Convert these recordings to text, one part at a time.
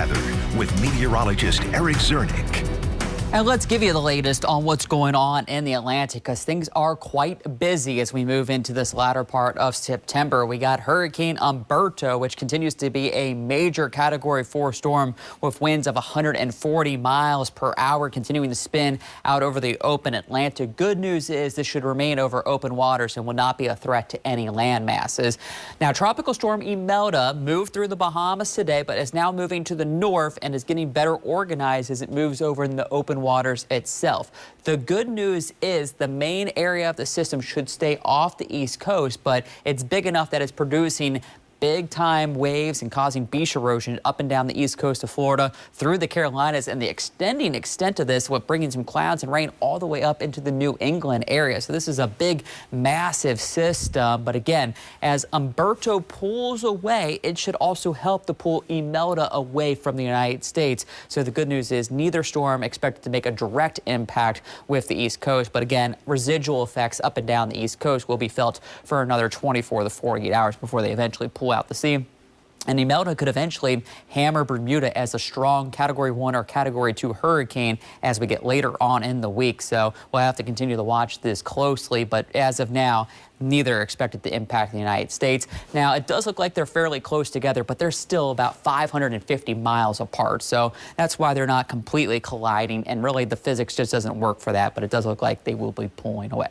weather with meteorologist Eric Zernick. And let's give you the latest on what's going on in the Atlantic, because things are quite busy as we move into this latter part of September. We got Hurricane Umberto, which continues to be a major Category 4 storm with winds of 140 miles per hour, continuing to spin out over the open Atlantic. Good news is this should remain over open waters and will not be a threat to any land masses. Now, Tropical Storm Imelda moved through the Bahamas today, but is now moving to the north and is getting better organized as it moves over in the open waters itself. The good news is the main area of the system should stay off the East Coast, but it's big enough that it's producing big time waves and causing beach erosion up and down the east coast of Florida through the Carolinas, and the extending extent of this with bringing some clouds and rain all the way up into the New England area. So this is a big, massive system. But again, as Umberto pulls away, it should also help to pull Imelda away from the United States. So the good news is neither storm expected to make a direct impact with the East Coast. But again, residual effects up and down the East Coast will be felt for another 24 to 48 hours before they eventually pull out the sea. And Imelda could eventually hammer Bermuda as a strong Category 1 or Category 2 hurricane as we get later on in the week. So we'll have to continue to watch this closely. But as of now, neither are expected to impact the United States. Now, it does look like they're fairly close together, but they're still about 550 miles apart. So that's why they're not completely colliding. And really, the physics just doesn't work for that. But it does look like they will be pulling away.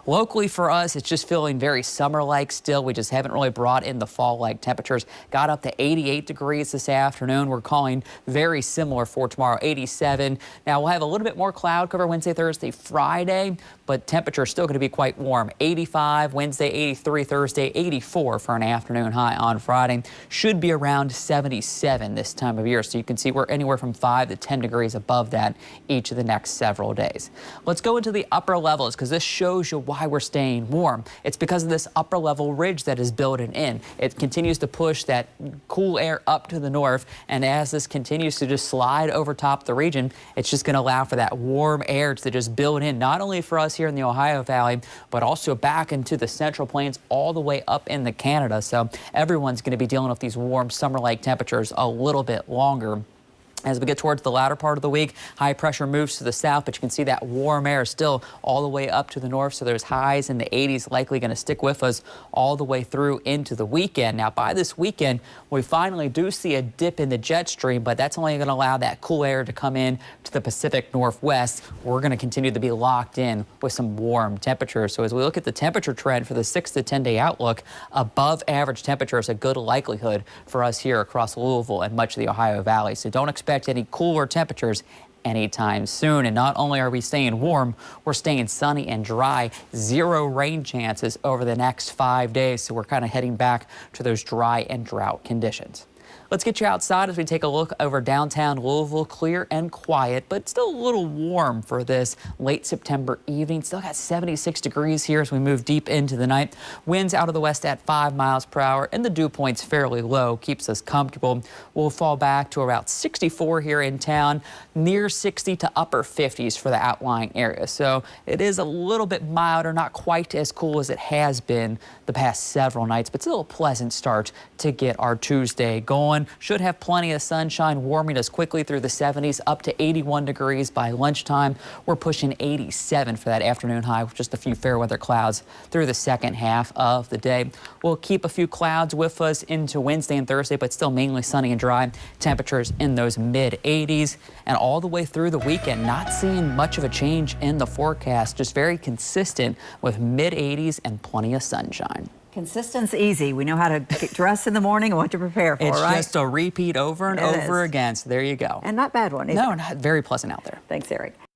Locally for us, it's just feeling very summer-like still. We just haven't really brought in the fall-like temperatures. Got up to 88 degrees this afternoon. We're calling very similar for tomorrow, 87. Now, we'll have a little bit more cloud cover Wednesday, Thursday, Friday, but temperature still going to be quite warm. 85 Wednesday, 83 Thursday, 84 for an afternoon high on Friday. Should be around 77 this time of year. So you can see we're anywhere from 5 to 10 degrees above that each of the next several days. Let's go into the upper levels, because this shows you why we're staying warm. It's because of this upper level ridge that is building in. It continues to push that cool air up to the north, and as this continues to just slide over top of the region, it's just going to allow for that warm air to just build in, not only for us here in the Ohio Valley, but also back into the Central Plains all the way up into Canada. So everyone's going to be dealing with these warm summer-like temperatures a little bit longer. As we get towards the latter part of the week, high pressure moves to the south, but you can see that warm air still all the way up to the north. So there's highs in the 80s likely going to stick with us all the way through into the weekend. Now, by this weekend, we finally do see a dip in the jet stream, but that's only going to allow that cool air to come in to the Pacific Northwest. We're going to continue to be locked in with some warm temperatures. So as we look at the temperature trend for the 6 to 10 day outlook, above average temperature is a good likelihood for us here across Louisville and much of the Ohio Valley. So don't expect any cooler temperatures anytime soon. And not only are we staying warm, we're staying sunny and dry. 0 rain chances over the next 5 days. So we're kind of heading back to those dry and drought conditions. Let's get you outside as we take a look over downtown Louisville. Clear and quiet, but still a little warm for this late September evening. Still got 76 degrees here as we move deep into the night. Winds out of the west at 5 miles per hour, and the dew point's fairly low, keeps us comfortable. We'll fall back to about 64 here in town, near 60 to upper 50s for the outlying area. So it is a little bit milder, not quite as cool as it has been the past several nights, but still a pleasant start to get our Tuesday going. Should have plenty of sunshine, warming us quickly through the 70s, up to 81 degrees by lunchtime. We're pushing 87 for that afternoon high with just a few fair weather clouds through the second half of the day. We'll keep a few clouds with us into Wednesday and Thursday, but still mainly sunny and dry. Temperatures in those mid 80s, and all the way through the weekend, not seeing much of a change in the forecast, just very consistent with mid 80s and plenty of sunshine. Consistent's easy. We know how to get dressed in the morning and what to prepare for, it's right? It's just a repeat over and over again. So there you go. And not bad one either. No, not very pleasant out there. Thanks, Eric.